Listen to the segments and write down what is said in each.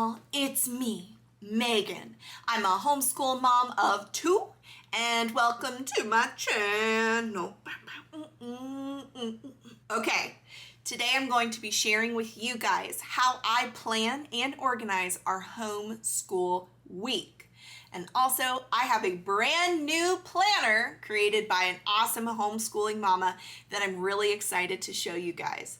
y'all, it's me, Megan. I'm a homeschool mom of 2, and welcome to my channel. Okay, today I'm going to be sharing with you guys how I plan and organize our homeschool week. And also, I have a brand new planner created by an awesome homeschooling mama that I'm really excited to show you guys.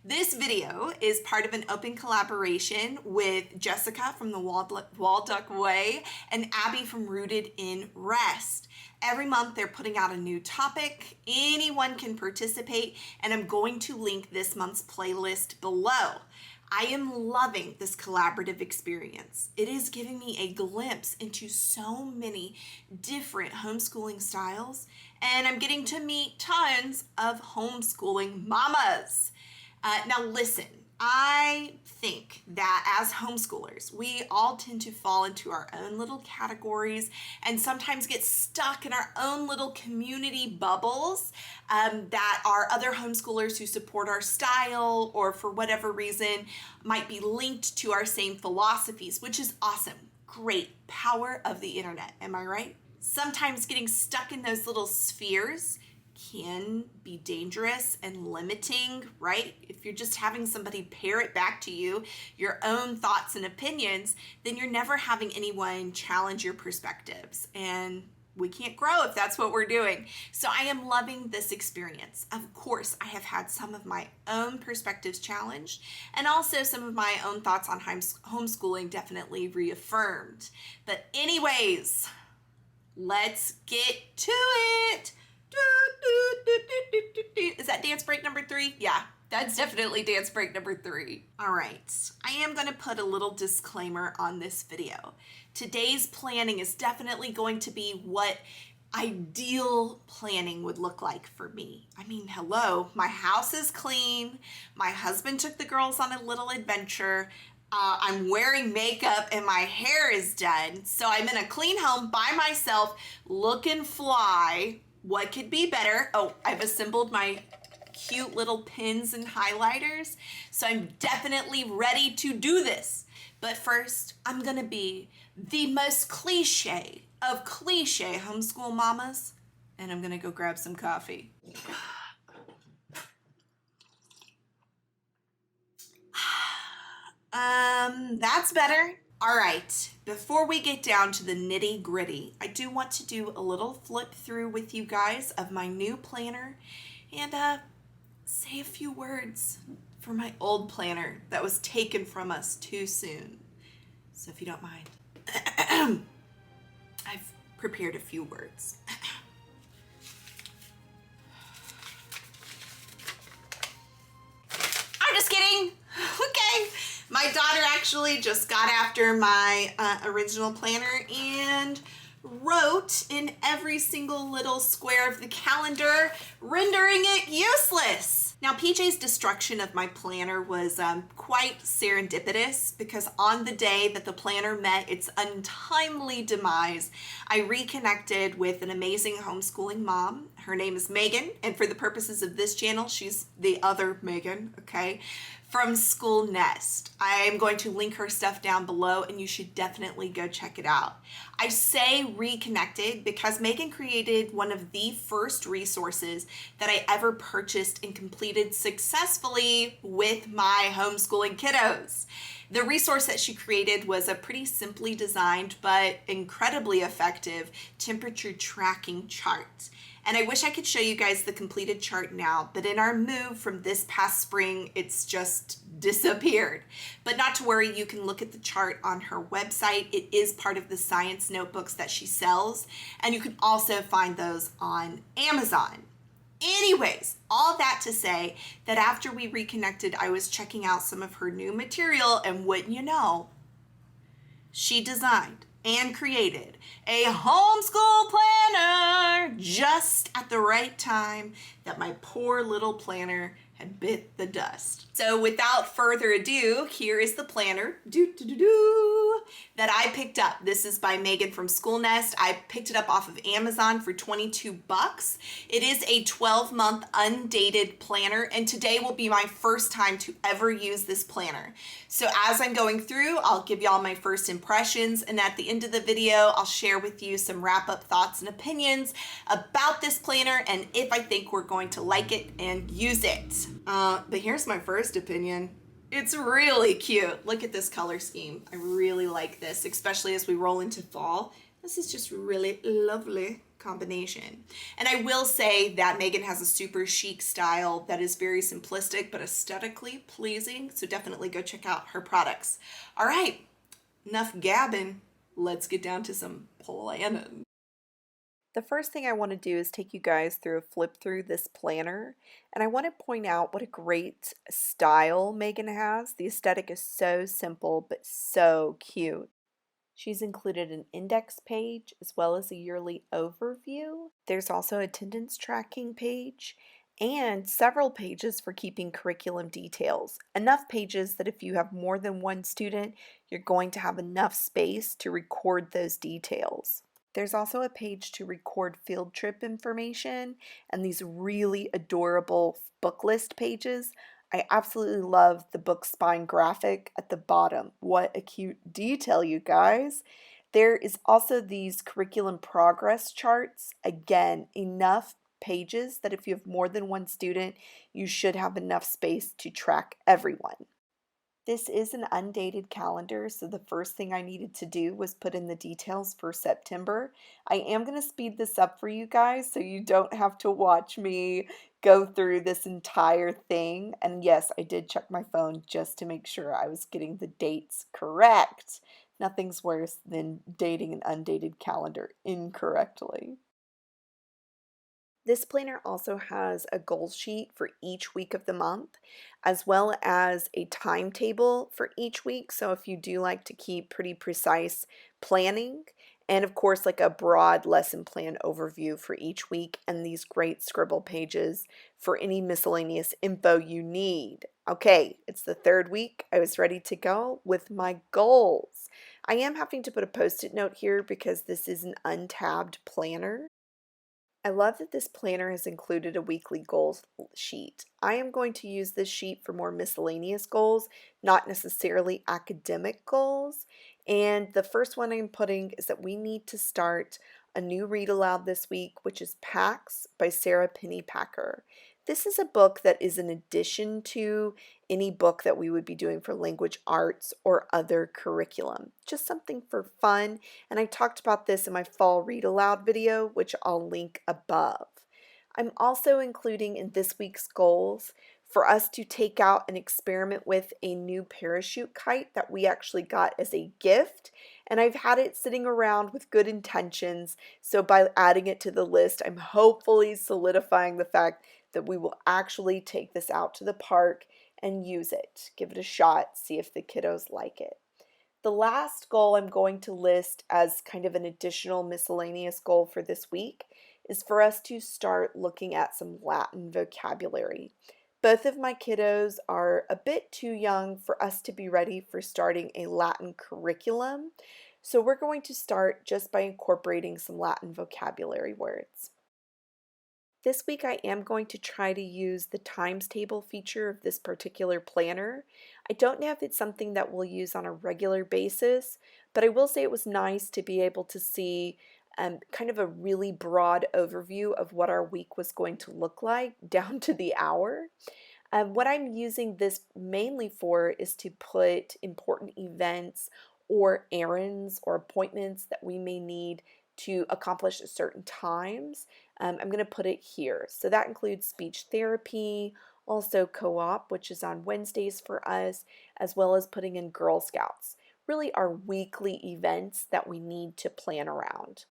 This video is part of an open collaboration with Jessica from the Walduck Way and Abby from Rooted in Rest. Every month they're putting out a new topic. Anyone can participate, and I'm going to link this month's playlist below. I am loving this collaborative experience. It is giving me a glimpse into so many different homeschooling styles, and I'm getting to meet tons of homeschooling mamas. Now listen, I think that as homeschoolers, we all tend to fall into our own little categories and sometimes get stuck in our own little community bubbles that our other homeschoolers who support our style or for whatever reason might be linked to our same philosophies, which is awesome. Great power of the internet, am I right? Sometimes getting stuck in those little spheres can be dangerous and limiting, right? If you're just having somebody parrot back to you your own thoughts and opinions, then you're never having anyone challenge your perspectives. And we can't grow if that's what we're doing. So I am loving this experience. Of course, I have had some of my own perspectives challenged, and also some of my own thoughts on homeschooling definitely reaffirmed. But anyways, let's get to it. Is that dance break number 3? Yeah, that's definitely dance break number 3. All right, I am going to put a little disclaimer on this video. Today's planning is definitely going to be what ideal planning would look like for me. I mean, hello, my house is clean. My husband took the girls on a little adventure. I'm wearing makeup and my hair is done. So I'm in a clean home by myself, looking fly. What could be better? Oh, I've assembled my cute little pins and highlighters. So I'm definitely ready to do this. But first, I'm gonna be the most cliche of cliche homeschool mamas. And I'm gonna go grab some coffee. That's better. All right, before we get down to the nitty gritty, I do want to do a little flip through with you guys of my new planner and say a few words for my old planner that was taken from us too soon. So if you don't mind, I've prepared a few words. I'm just kidding. Okay. My daughter actually just got after my original planner and wrote in every single little square of the calendar, rendering it useless. Now, PJ's destruction of my planner was quite serendipitous because on the day that the planner met its untimely demise, I reconnected with an amazing homeschooling mom. Her name is Megan, and for the purposes of this channel, she's the other Megan, okay? From Schoolnest. I am going to link her stuff down below and you should definitely go check it out. I say reconnected because Megan created one of the first resources that I ever purchased and completed successfully with my homeschooling kiddos. The resource that she created was a pretty simply designed but incredibly effective temperature tracking chart. And I wish I could show you guys the completed chart now, but in our move from this past spring, it's just disappeared. But not to worry, you can look at the chart on her website. It is part of the science notebooks that she sells, and you can also find those on Amazon. Anyways, all that to say that after we reconnected, I was checking out some of her new material, and wouldn't you know, she designed and created a homeschool planner just at the right time that my poor little planner had bit the dust. So without further ado, here is the planner that I picked up. This is by Megan from Schoolnest. I picked it up off of Amazon for 22 bucks. It is a 12-month undated planner, and today will be my first time to ever use this planner. So as I'm going through, I'll give y'all my first impressions, and at the end of the video, I'll share with you some wrap-up thoughts and opinions about this planner and if I think we're going to like it and use it. But here's my first opinion. It's really cute. Look at this color scheme. I really like this, especially as we roll into fall. This is just really lovely combination. And I will say that Megan has a super chic style that is very simplistic but aesthetically pleasing. So definitely go check out her products. All right, enough gabbing. Let's get down to some planning. The first thing I want to do is take you guys through a flip through this planner, and I want to point out what a great style Megan has. The aesthetic is so simple but so cute. She's included an index page as well as a yearly overview. There's also a attendance tracking page and several pages for keeping curriculum details. Enough pages that if you have more than one student, you're going to have enough space to record those details. There's also a page to record field trip information and these really adorable book list pages. I absolutely love the book spine graphic at the bottom. What a cute detail, you guys. There is also these curriculum progress charts. Again, enough pages that if you have more than one student, you should have enough space to track everyone. This is an undated calendar, so the first thing I needed to do was put in the details for September. I am going to speed this up for you guys so you don't have to watch me go through this entire thing. And yes, I did check my phone just to make sure I was getting the dates correct. Nothing's worse than dating an undated calendar incorrectly. This planner also has a goal sheet for each week of the month, as well as a timetable for each week. So if you do like to keep pretty precise planning, and of course, like a broad lesson plan overview for each week, and these great scribble pages for any miscellaneous info you need. Okay, it's the third week. I was ready to go with my goals. I am having to put a post-it note here because this is an untabbed planner. I love that this planner has included a weekly goals sheet. I am going to use this sheet for more miscellaneous goals, not necessarily academic goals. And the first one I'm putting is that we need to start a new read aloud this week, which is Pax by Sarah Pennypacker. This is a book that is an addition to any book that we would be doing for language arts or other curriculum. Just something for fun, and I talked about this in my fall read aloud video, which I'll link above. I'm also including in this week's goals for us to take out and experiment with a new parachute kite that we actually got as a gift, and I've had it sitting around with good intentions, so by adding it to the list, I'm hopefully solidifying the fact that we will actually take this out to the park and use it. Give it a shot, see if the kiddos like it. The last goal I'm going to list as kind of an additional miscellaneous goal for this week is for us to start looking at some Latin vocabulary. Both of my kiddos are a bit too young for us to be ready for starting a Latin curriculum, so we're going to start just by incorporating some Latin vocabulary words. This week I am going to try to use the times table feature of this particular planner. I don't know if it's something that we'll use on a regular basis, but I will say it was nice to be able to see kind of a really broad overview of what our week was going to look like down to the hour. What I'm using this mainly for is to put important events or errands or appointments that we may need to accomplish at certain times. I'm going to put it here. So that includes speech therapy, also co-op, which is on Wednesdays for us, as well as putting in Girl Scouts. Really our weekly events that we need to plan around.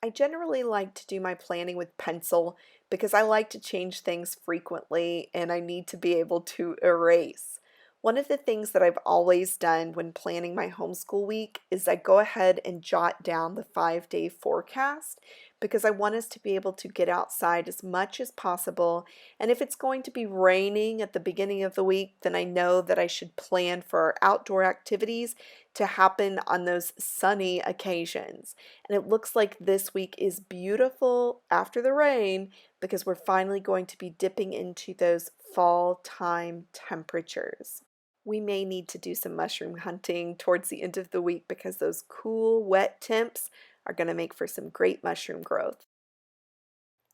I generally like to do my planning with pencil because I like to change things frequently and I need to be able to erase. One of the things that I've always done when planning my homeschool week is I go ahead and jot down the 5-day forecast because I want us to be able to get outside as much as possible. And if it's going to be raining at the beginning of the week, then I know that I should plan for our outdoor activities to happen on those sunny occasions. And it looks like this week is beautiful after the rain because we're finally going to be dipping into those fall time temperatures. We may need to do some mushroom hunting towards the end of the week because those cool, wet temps are going to make for some great mushroom growth.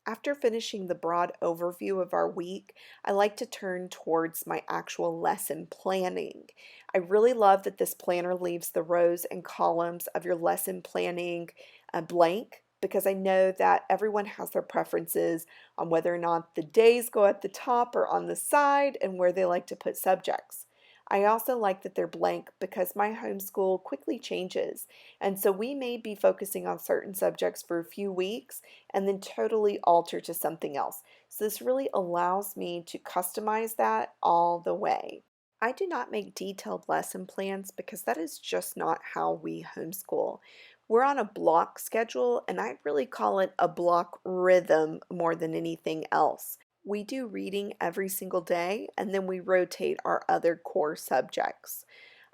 After finishing the broad overview of our week, I like to turn towards my actual lesson planning. I really love that this planner leaves the rows and columns of your lesson planning blank because I know that everyone has their preferences on whether or not the days go at the top or on the side and where they like to put subjects. I also like that they're blank because my homeschool quickly changes, and so we may be focusing on certain subjects for a few weeks and then totally alter to something else. So this really allows me to customize that all the way. I do not make detailed lesson plans because that is just not how we homeschool. We're on a block schedule, and I really call it a block rhythm more than anything else. We do reading every single day, and then we rotate our other core subjects.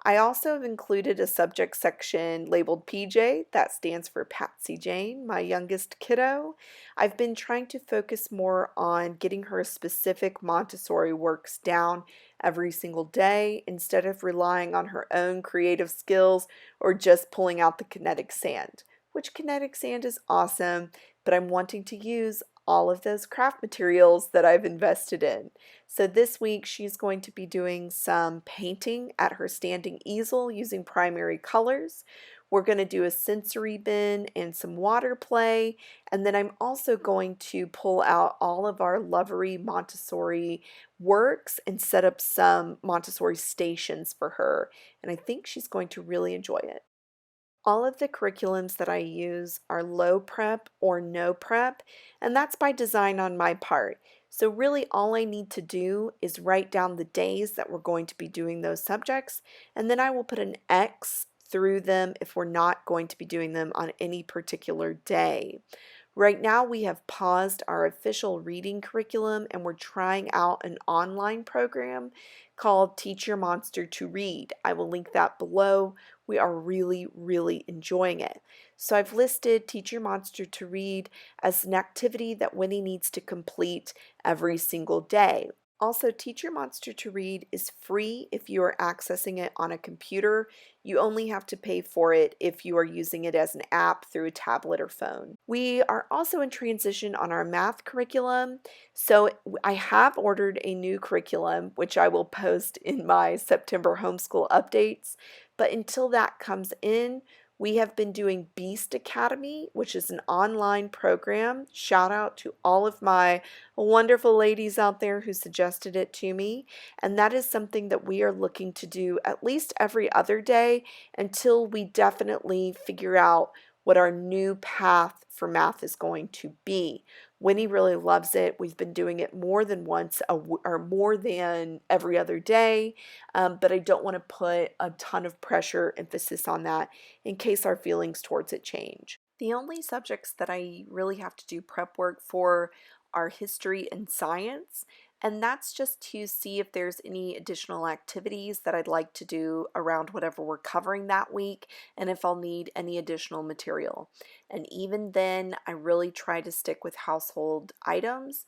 I also have included a subject section labeled PJ, that stands for Patsy Jane, my youngest kiddo. I've been trying to focus more on getting her specific Montessori works down every single day instead of relying on her own creative skills or just pulling out the kinetic sand, which kinetic sand is awesome, but I'm wanting to use all of those craft materials that I've invested in. So this week she's going to be doing some painting at her standing easel using primary colors. We're going to do a sensory bin and some water play, and then I'm also going to pull out all of our Lovery Montessori works and set up some Montessori stations for her, and I think she's going to really enjoy it. All of the curriculums that I use are low prep or no prep, and that's by design on my part. So really all I need to do is write down the days that we're going to be doing those subjects, and then I will put an X through them if we're not going to be doing them on any particular day. Right now, we have paused our official reading curriculum and we're trying out an online program called Teach Your Monster to Read. I will link that below. We are really enjoying it. So I've listed Teach Your Monster to Read as an activity that Winnie needs to complete every single day. Also, Teach Your Monster to Read is free if you are accessing it on a computer. You only have to pay for it if you are using it as an app through a tablet or phone. We are also in transition on our math curriculum. So I have ordered a new curriculum, which I will post in my September homeschool updates. But until that comes in, we have been doing Beast Academy, which is an online program. Shout out to all of my wonderful ladies out there who suggested it to me. And that is something that we are looking to do at least every other day until we definitely figure out what our new path for math is going to be. Winnie really loves it. We've been doing it more than once or more than every other day, but I don't want to put a ton of pressure, emphasis on that in case our feelings towards it change. The only subjects that I really have to do prep work for are history and science, and that's just to see if there's any additional activities that I'd like to do around whatever we're covering that week and if I'll need any additional material. And even then, I really try to stick with household items.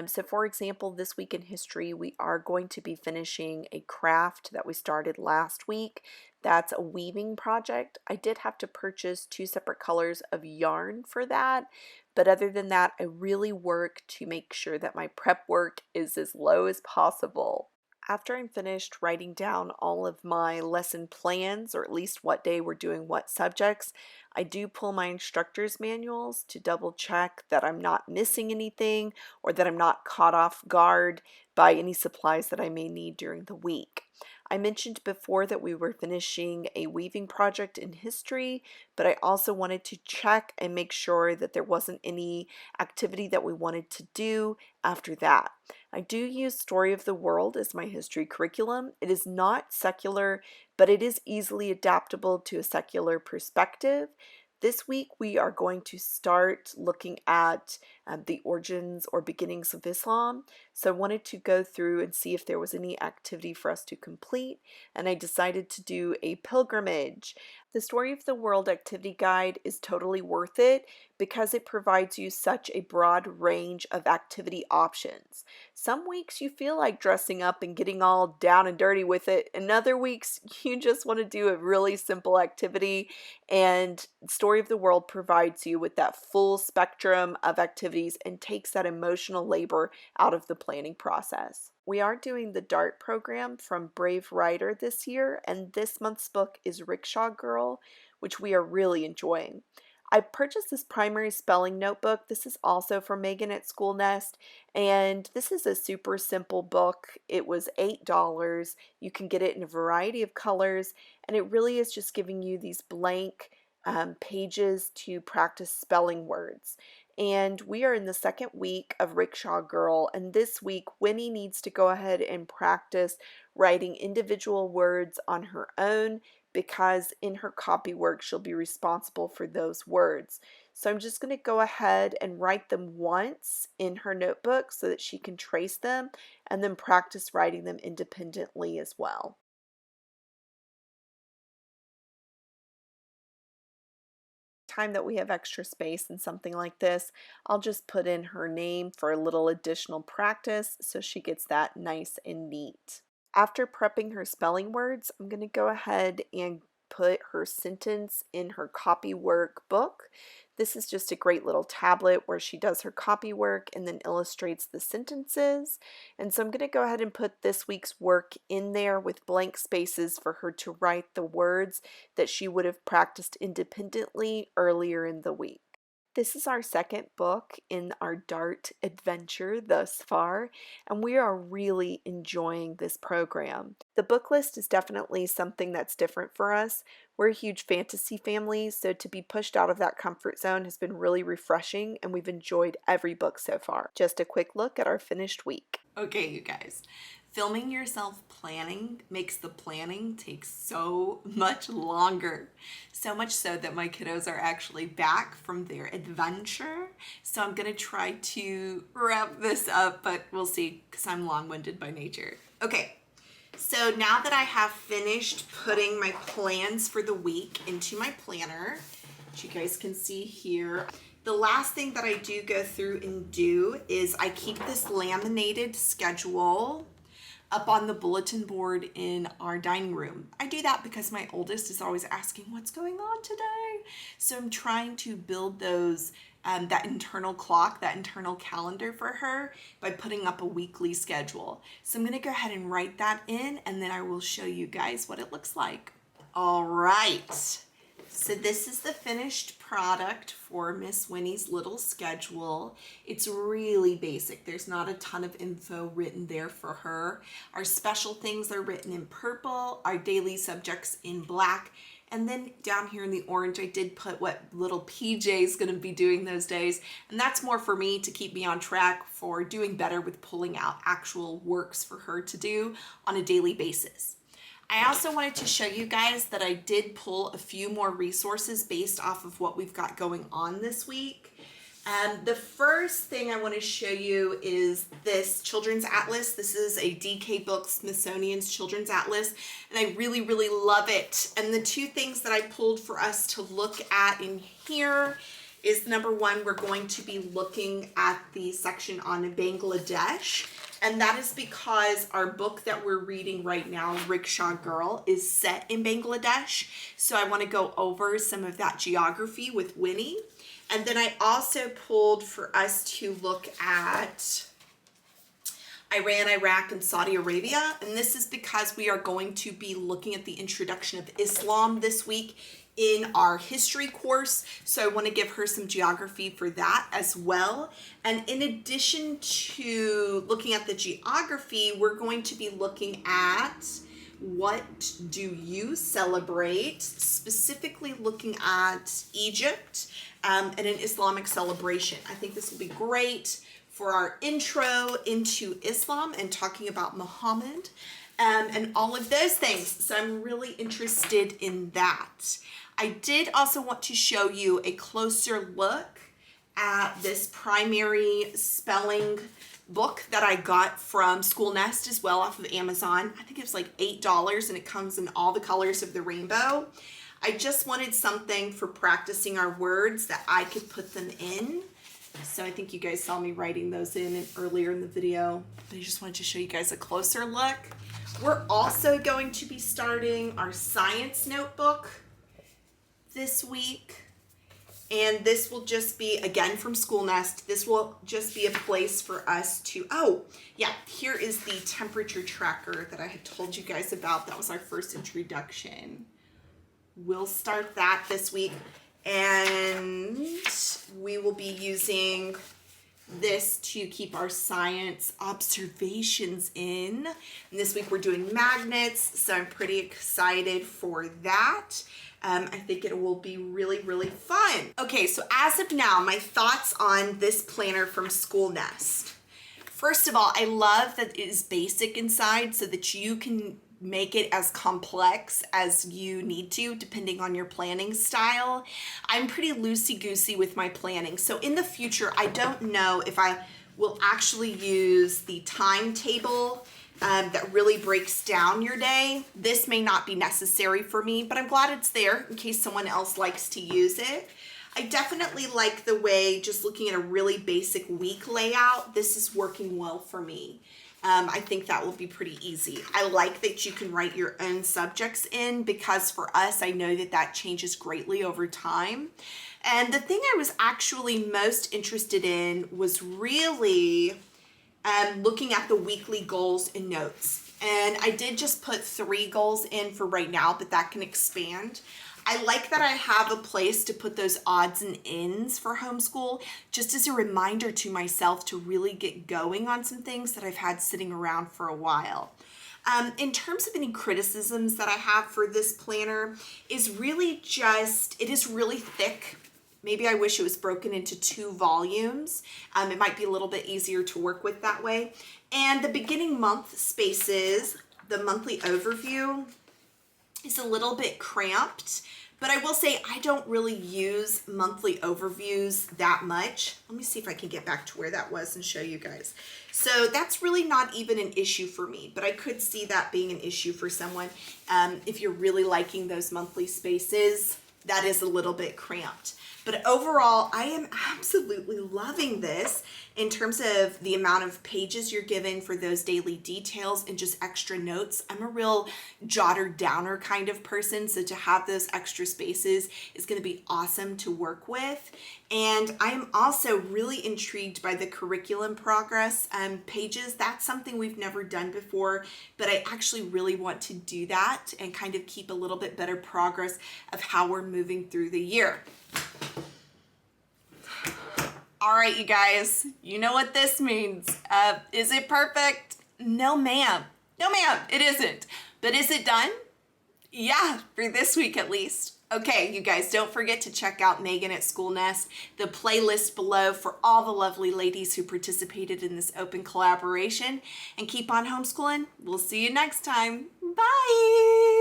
So for example, this week in history, we are going to be finishing a craft that we started last week. That's a weaving project. I did have to purchase 2 separate colors of yarn for that, but other than that, I really work to make sure that my prep work is as low as possible. After I'm finished writing down all of my lesson plans, or at least what day we're doing what subjects, I do pull my instructor's manuals to double check that I'm not missing anything or that I'm not caught off guard by any supplies that I may need during the week. I mentioned before that we were finishing a weaving project in history, but I also wanted to check and make sure that there wasn't any activity that we wanted to do after that. I do use Story of the World as my history curriculum. It is not secular, but it is easily adaptable to a secular perspective. This week, we are going to start looking at the origins or beginnings of Islam. So I wanted to go through and see if there was any activity for us to complete, and I decided to do a pilgrimage. The Story of the World activity guide is totally worth it because it provides you such a broad range of activity options. Some weeks you feel like dressing up and getting all down and dirty with it, and other weeks you just want to do a really simple activity, and Story of the World provides you with that full spectrum of activities and takes that emotional labor out of the planning process. We are doing the DART program from Brave Writer this year, and this month's book is Rickshaw Girl, which we are really enjoying. I purchased this primary spelling notebook. This is also from Megan at Schoolnest, and this is a super simple book. It was $8. You can get it in a variety of colors, and it really is just giving you these blank pages to practice spelling words. And we are in the second week of Rickshaw Girl, and this week Winnie needs to go ahead and practice writing individual words on her own because in her copy work she'll be responsible for those words. So I'm just going to go ahead and write them once in her notebook so that she can trace them and then practice writing them independently as well. Time that we have extra space in something like this, I'll just put in her name for a little additional practice so she gets that nice and neat. After prepping her spelling words, I'm going to go ahead and put her sentence in her copy work book. This is just a great little tablet where she does her copy work and then illustrates the sentences. And so I'm going to go ahead and put this week's work in there with blank spaces for her to write the words that she would have practiced independently earlier in the week. This is our second book in our DART adventure thus far, and we are really enjoying this program. The book list is definitely something that's different for us. We're a huge fantasy family, so to be pushed out of that comfort zone has been really refreshing, and we've enjoyed every book so far. Just a quick look at our finished week. Okay, you guys. Filming yourself planning makes the planning take so much longer. So much so that my kiddos are actually back from their adventure. So I'm gonna try to wrap this up, but we'll see because I'm long-winded by nature. Okay, so now that I have finished putting my plans for the week into my planner, which you guys can see here, the last thing that I do go through and do is I keep this laminated schedule up on the bulletin board in our dining room. I do that because my oldest is always asking what's going on today. So I'm trying to build those, that internal clock, that internal calendar for her by putting up a weekly schedule. So I'm gonna go ahead and write that in and then I will show you guys what it looks like. All right. So this is the finished product for Miss Winnie's little schedule. It's really basic. There's not a ton of info written there for her. Our special things are written in purple, our daily subjects in black, and then down here in the orange, I did put what little PJ is going to be doing those days. And that's more for me to keep me on track for doing better with pulling out actual works for her to do on a daily basis. I also wanted to show you guys that I did pull a few more resources based off of what we've got going on this week. The first thing I want to show you is this Children's Atlas. This is a DK Books Smithsonian's Children's Atlas, and I really, really love it. And the two things that I pulled for us to look at in here is number one, we're going to be looking at the section on Bangladesh. And that is because our book that we're reading right now, Rickshaw Girl, is set in Bangladesh. So I want to go over some of that geography with Winnie. And then I also pulled for us to look at Iran, Iraq, and Saudi Arabia. And this is because we are going to be looking at the introduction of Islam this week in our history course. So I want to give her some geography for that as well. And in addition to looking at the geography, we're going to be looking at what do you celebrate, specifically looking at Egypt and an Islamic celebration. I think this will be great for our intro into Islam and talking about Muhammad and all of those things. So I'm really interested in that. I did also want to show you a closer look at this primary spelling book that I got from Schoolnest as well off of Amazon. I think it was like $8 and it comes in all the colors of the rainbow. I just wanted something for practicing our words that I could put them in. So I think you guys saw me writing those in earlier in the video, but I just wanted to show you guys a closer look. We're also going to be starting our science notebook this week. And this will just be, again, from Schoolnest, this will just be a place for us to, oh, yeah, here is the temperature tracker that I had told you guys about. That was our first introduction. We'll start that this week, and we will be using this to keep our science observations in. And this week we're doing magnets, so I'm pretty excited for that. I think it will be really, really fun. Okay, so as of now, my thoughts on this planner from Schoolnest. First of all, I love that it is basic inside so that you can make it as complex as you need to, depending on your planning style. I'm pretty loosey-goosey with my planning. So in the future, I don't know if I will actually use the timetable that really breaks down your day. This may not be necessary for me, but I'm glad it's there in case someone else likes to use it. I definitely like the way, just looking at a really basic week layout, this is working well for me. I think that will be pretty easy. I like that you can write your own subjects in, because for us, I know that that changes greatly over time. And the thing I was actually most interested in was really looking at the weekly goals and notes. And I did just put 3 goals in for right now, but that can expand. I like that I have a place to put those odds and ends for homeschool, just as a reminder to myself to really get going on some things that I've had sitting around for a while. In terms of any criticisms that I have for this planner, is really just, it is really thick. Maybe I wish it was broken into 2 volumes. It might be a little bit easier to work with that way. And the beginning month spaces, the monthly overview, is a little bit cramped, but I will say I don't really use monthly overviews that much. Let me see if I can get back to where that was and show you guys. So that's really not even an issue for me, but I could see that being an issue for someone. If you're really liking those monthly spaces, that is a little bit cramped. But overall, I am absolutely loving this in terms of the amount of pages you're given for those daily details and just extra notes. I'm a real jotter downer kind of person, so to have those extra spaces is going to be awesome to work with. And I am also really intrigued by the curriculum progress pages. That's something we've never done before, but I actually really want to do that and kind of keep a little bit better progress of how we're moving through the year. All right, you guys, you know what this means. Is it perfect? No, ma'am. No, ma'am, it isn't. But is it done? Yeah, for this week at least. Okay, you guys, don't forget to check out Megan at Schoolnest, the playlist below for all the lovely ladies who participated in this open collaboration. And keep on homeschooling. We'll see you next time. Bye.